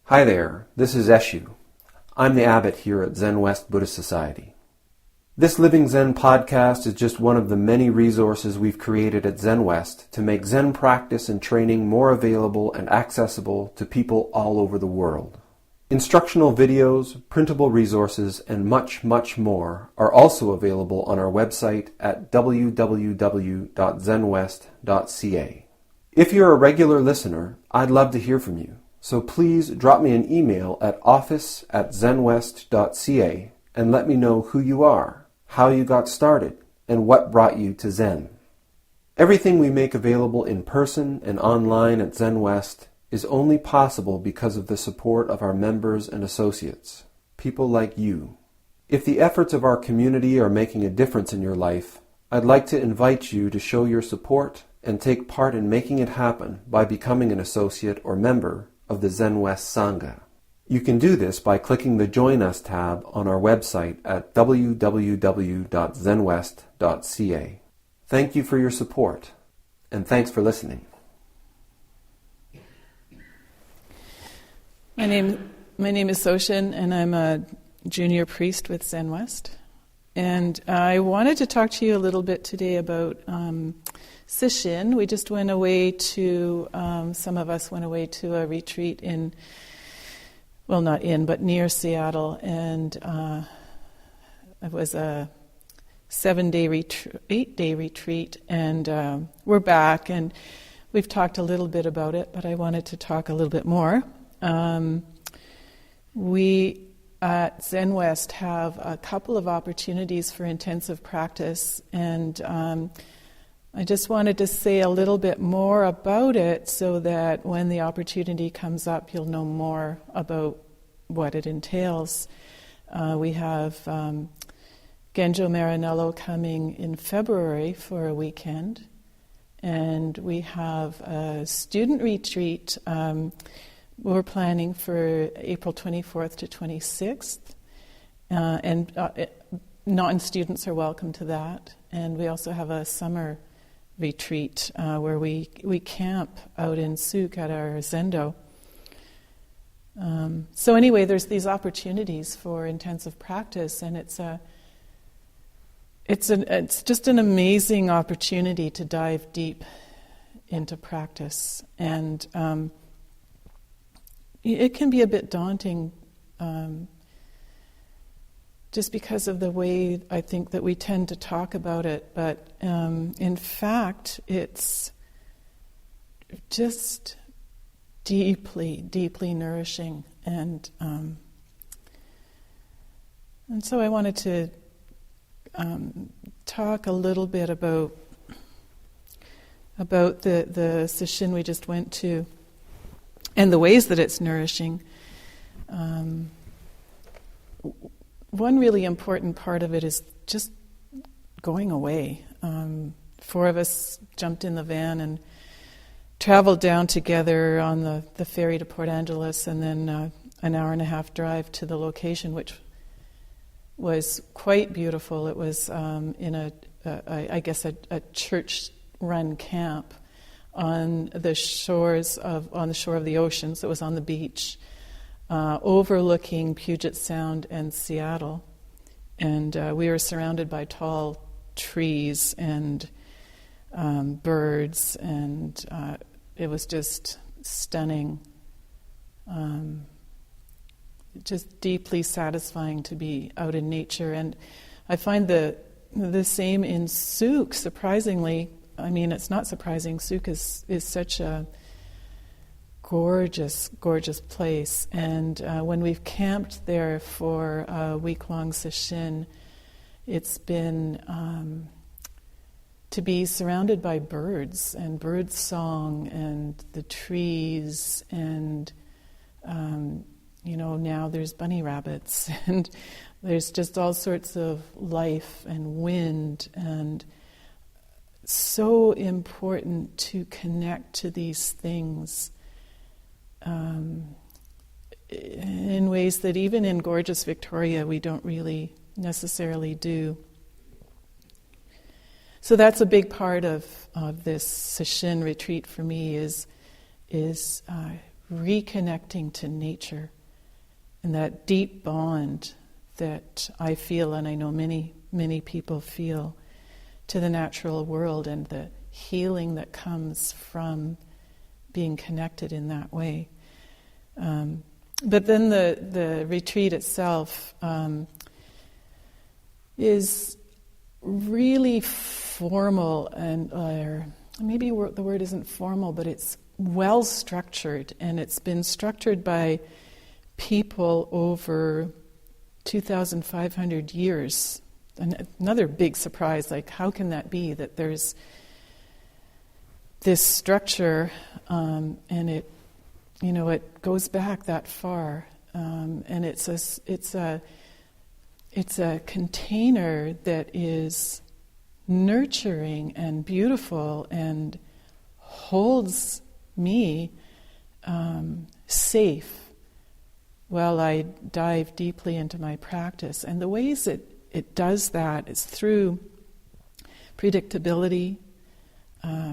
Hi there, this is Eshu. I'm the abbot here at Zenwest Buddhist Society. This Living Zen-podcast is just one of the many resources we've created at Zenwest to make Zen practice and training more available and accessible to people all over the world. Instructional videos, printable resources, and much, much more are also available on our website at www.zenwest.ca. If you're a regular listener, I'd love to hear from you. So please drop me an email at office@zenwest.ca and let me know who you are, how you got started, and what brought you to Zen. Everything we make available in person and online at Zenwest is only possible because of the support of our members and associates, people like you. If the efforts of our community are making a difference in your life, I'd like to invite you to show your support and take part in making it happen by becoming an associate or member of the Zenwest Sangha. You can do this by clicking the Join Us tab on our website at www.zenwest.ca. Thank you for your support, and thanks for listening. My name is Soshin, and I'm a junior priest with Zenwest. And I wanted to talk to you a little bit today about Soshin. We just went away to, some of us went away to a retreat but near Seattle. And it was a 8-day retreat. And we're back, and we've talked a little bit about it, but I wanted to talk a little bit more. We at Zenwest have a couple of opportunities for intensive practice, and I just wanted to say a little bit more about it so that when the opportunity comes up, you'll know more about what it entails. We have Genjo Marinello coming in February for a weekend, and we have a student retreat we're planning for April 24th to 26th, and non-students are welcome to that. And we also have a summer retreat where we camp out in Suk at our zendo. So anyway, there's these opportunities for intensive practice, and it's just an amazing opportunity to dive deep into practice. And it can be a bit daunting just because of the way I think that we tend to talk about it. But in fact, it's just deeply, deeply nourishing. And so I wanted to talk a little bit about the Soshin we just went to, and the ways that it's nourishing. One really important part of it is just going away. 4 of us jumped in the van and traveled down together on the ferry to Port Angeles, and then an hour and a half drive to the location, which was quite beautiful. It was in a church-run camp on the shore of the ocean, so it was on the beach, overlooking Puget Sound and Seattle. And we were surrounded by tall trees and birds, and it was just stunning. Just deeply satisfying to be out in nature. And I find the same in Suk, surprisingly. I mean, it's not surprising. Suk is such a gorgeous, gorgeous place. And when we've camped there for a week-long Soshin, it's been to be surrounded by birds and bird song and the trees, and now there's bunny rabbits, and there's just all sorts of life and wind, and so important to connect to these things in ways that even in gorgeous Victoria we don't really necessarily do. So that's a big part of this Soshin retreat for me, is reconnecting to nature and that deep bond that I feel, and I know many, many people feel, to the natural world, and the healing that comes from being connected in that way. But then the retreat itself is really formal, and or maybe the word isn't formal, but it's well structured, and it's been structured by people over 2,500 years. And another big surprise, like how can that be that there's this structure, and it goes back that far, and it's a container that is nurturing and beautiful and holds me safe while I dive deeply into my practice. And the ways it does that is through predictability,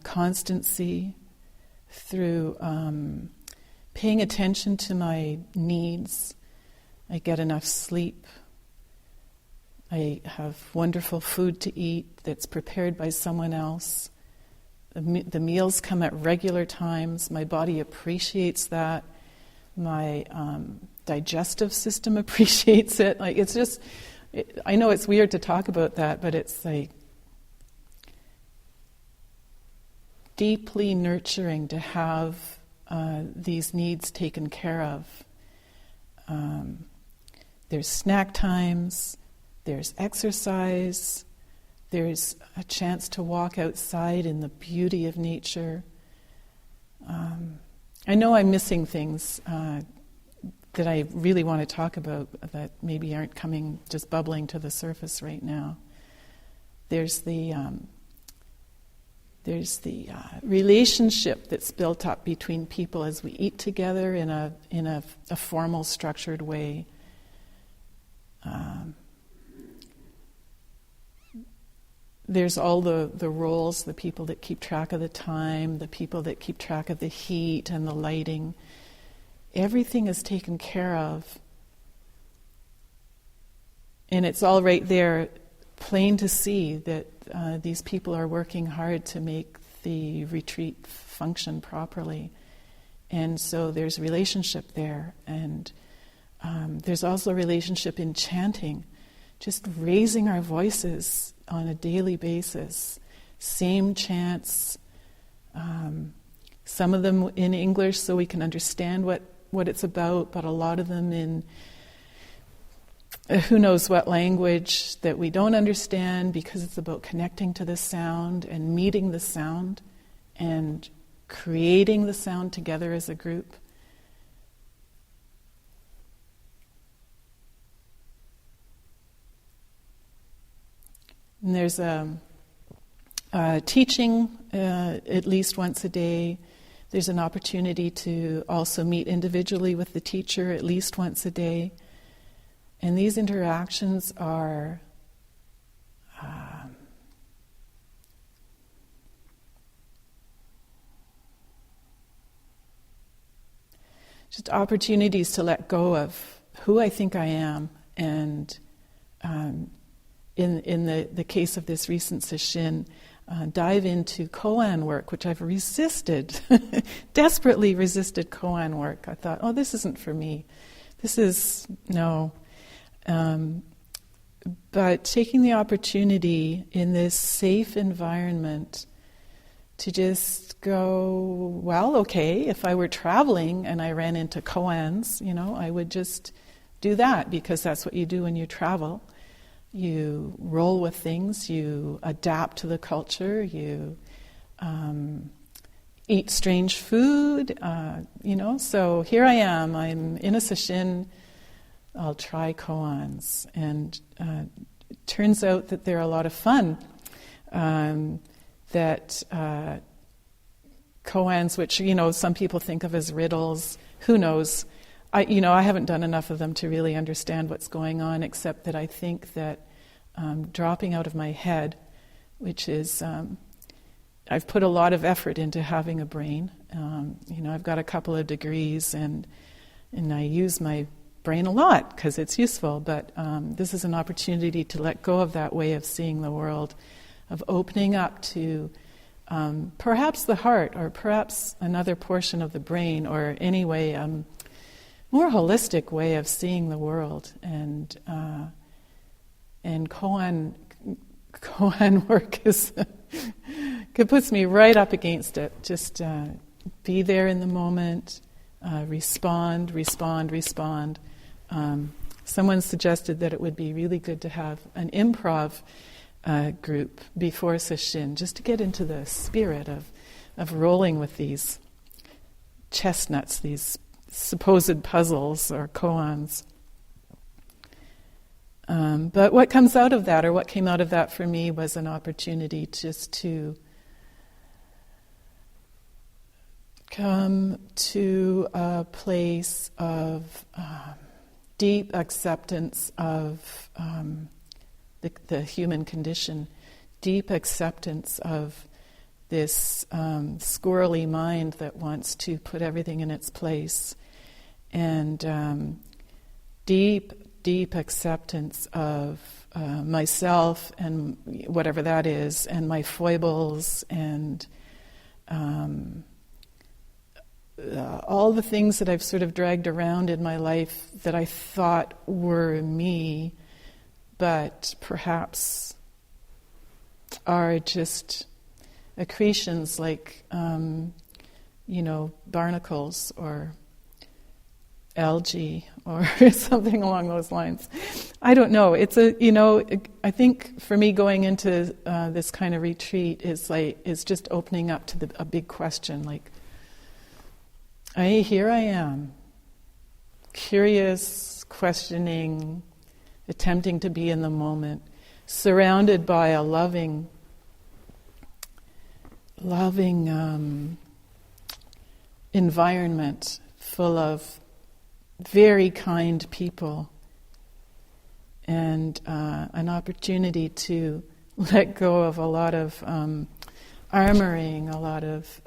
constancy, through paying attention to my needs. I get enough sleep. I have wonderful food to eat that's prepared by someone else. The meals come at regular times. My body appreciates that. My digestive system appreciates it. Like, it's just, I know it's weird to talk about that, but it's like deeply nurturing to have these needs taken care of. There's snack times, there's exercise, there's a chance to walk outside in the beauty of nature. I know I'm missing things that I really want to talk about that maybe aren't just bubbling to the surface right now. There's the relationship that's built up between people as we eat together in a formal, structured way. There's all the roles, the people that keep track of the time, the people that keep track of the heat and the lighting. Everything is taken care of. And it's all right there, plain to see that these people are working hard to make the retreat function properly. And so there's relationship there. And there's also a relationship in chanting, just raising our voices on a daily basis. Same chants, some of them in English so we can understand what it's about, but a lot of them in who knows what language that we don't understand, because it's about connecting to the sound and meeting the sound and creating the sound together as a group. And there's a teaching at least once a day. There's an opportunity to also meet individually with the teacher at least once a day. And these interactions are just opportunities to let go of who I think I am, and in the case of this recent Soshin, dive into koan work, which I've resisted, desperately resisted koan work. I thought, oh, this isn't for me. No. But taking the opportunity in this safe environment to just go, well, okay, if I were traveling and I ran into koans, I would just do that, because that's what you do when you travel. You roll with things, you adapt to the culture, you eat strange food, So here I am, I'm in a Soshin, I'll try koans. And it turns out that they're a lot of fun. That koans, which, some people think of as riddles, who knows? I haven't done enough of them to really understand what's going on, except that I think that dropping out of my head, which is I've put a lot of effort into having a brain. I've got a couple of degrees, and I use my brain a lot because it's useful, but this is an opportunity to let go of that way of seeing the world, of opening up to perhaps the heart, or perhaps another portion of the brain, or anyway, more holistic way of seeing the world. And koan work is it puts me right up against it. Just be there in the moment, respond. Someone suggested that it would be really good to have an improv group before Soshin, just to get into the spirit of rolling with these chestnuts, these supposed puzzles or koans. But what comes out of that, or what came out of that for me, was an opportunity just to come to a place of deep acceptance of the human condition, deep acceptance of this squirrely mind that wants to put everything in its place, and deep acceptance of myself and whatever that is, and my foibles, and all the things that I've sort of dragged around in my life that I thought were me, but perhaps are just accretions like, barnacles or algae or something along those lines. I don't know. It's I think for me going into this kind of retreat is just opening up to a big question, like, here I am, curious, questioning, attempting to be in the moment, surrounded by a loving environment full of very kind people, and an opportunity to let go of a lot of armoring, a lot of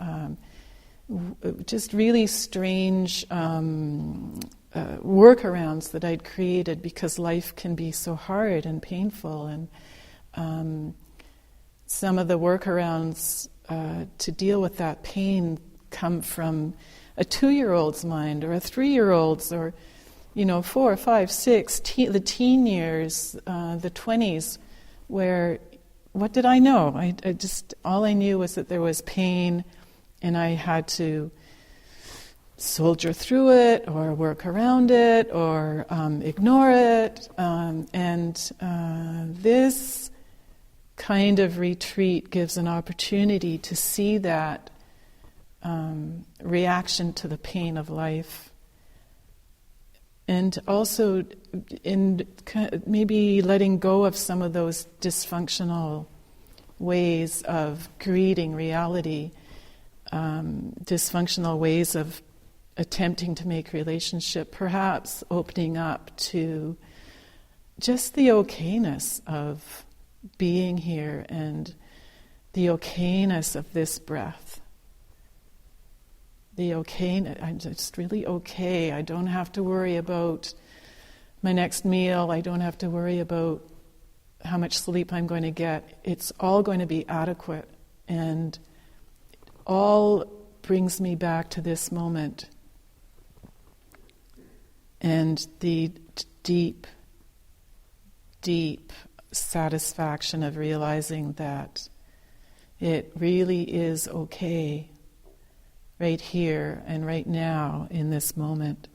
just really strange workarounds that I'd created, because life can be so hard and painful, and some of the workarounds to deal with that pain come from a 2-year-old's mind, or a 3-year-old's, or 4, 5, 6, the teen years, the 20s, where what did I know? I just, all I knew was that there was pain, and I had to soldier through it, or work around it, or ignore it. This kind of retreat gives an opportunity to see that reaction to the pain of life, and also in maybe letting go of some of those dysfunctional ways of greeting reality, dysfunctional ways of attempting to make relationship, perhaps opening up to just the okayness of being here, and the okayness of this breath. The okay, I'm just really okay. I don't have to worry about my next meal. I don't have to worry about how much sleep I'm going to get. It's all going to be adequate, and all brings me back to this moment and the deep satisfaction of realizing that it really is okay right here and right now in this moment,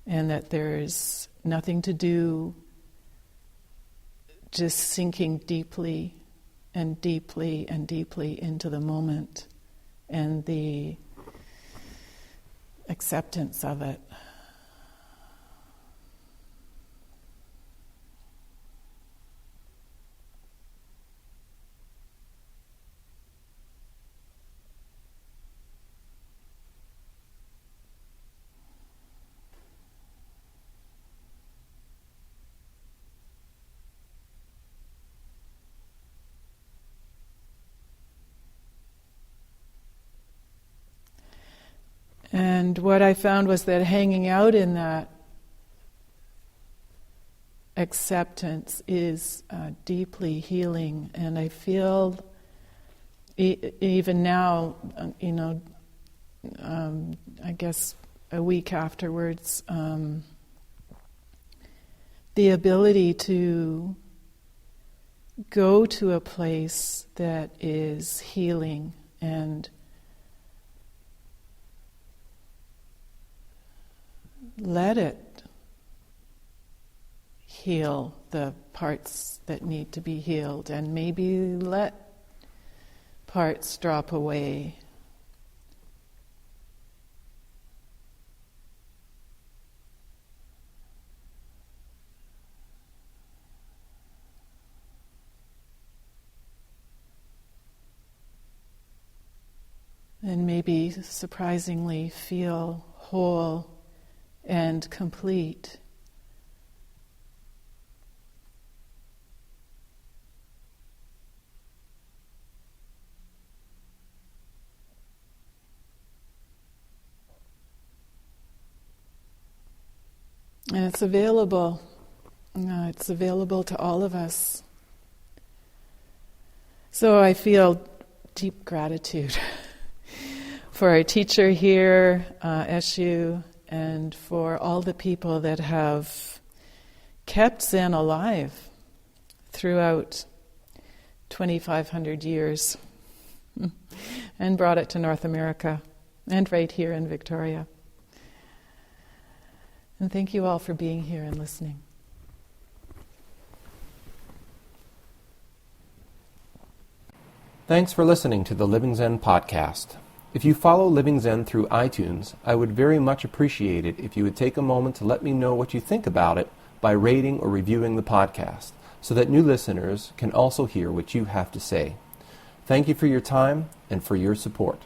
and that there's nothing to do, just sinking deeply and deeply and deeply into the moment and the acceptance of it. And what I found was that hanging out in that acceptance is deeply healing. And I feel even now, I guess a week afterwards, the ability to go to a place that is healing and let it heal the parts that need to be healed, and maybe let parts drop away. And maybe surprisingly feel whole and complete. And it's available. It's available to all of us. So I feel deep gratitude for our teacher here, Eshu, and for all the people that have kept Zen alive throughout 2,500 years and brought it to North America and right here in Victoria. And thank you all for being here and listening. Thanks for listening to the Living Zen podcast. If you follow Living Zen through iTunes, I would very much appreciate it if you would take a moment to let me know what you think about it by rating or reviewing the podcast, so that new listeners can also hear what you have to say. Thank you for your time and for your support.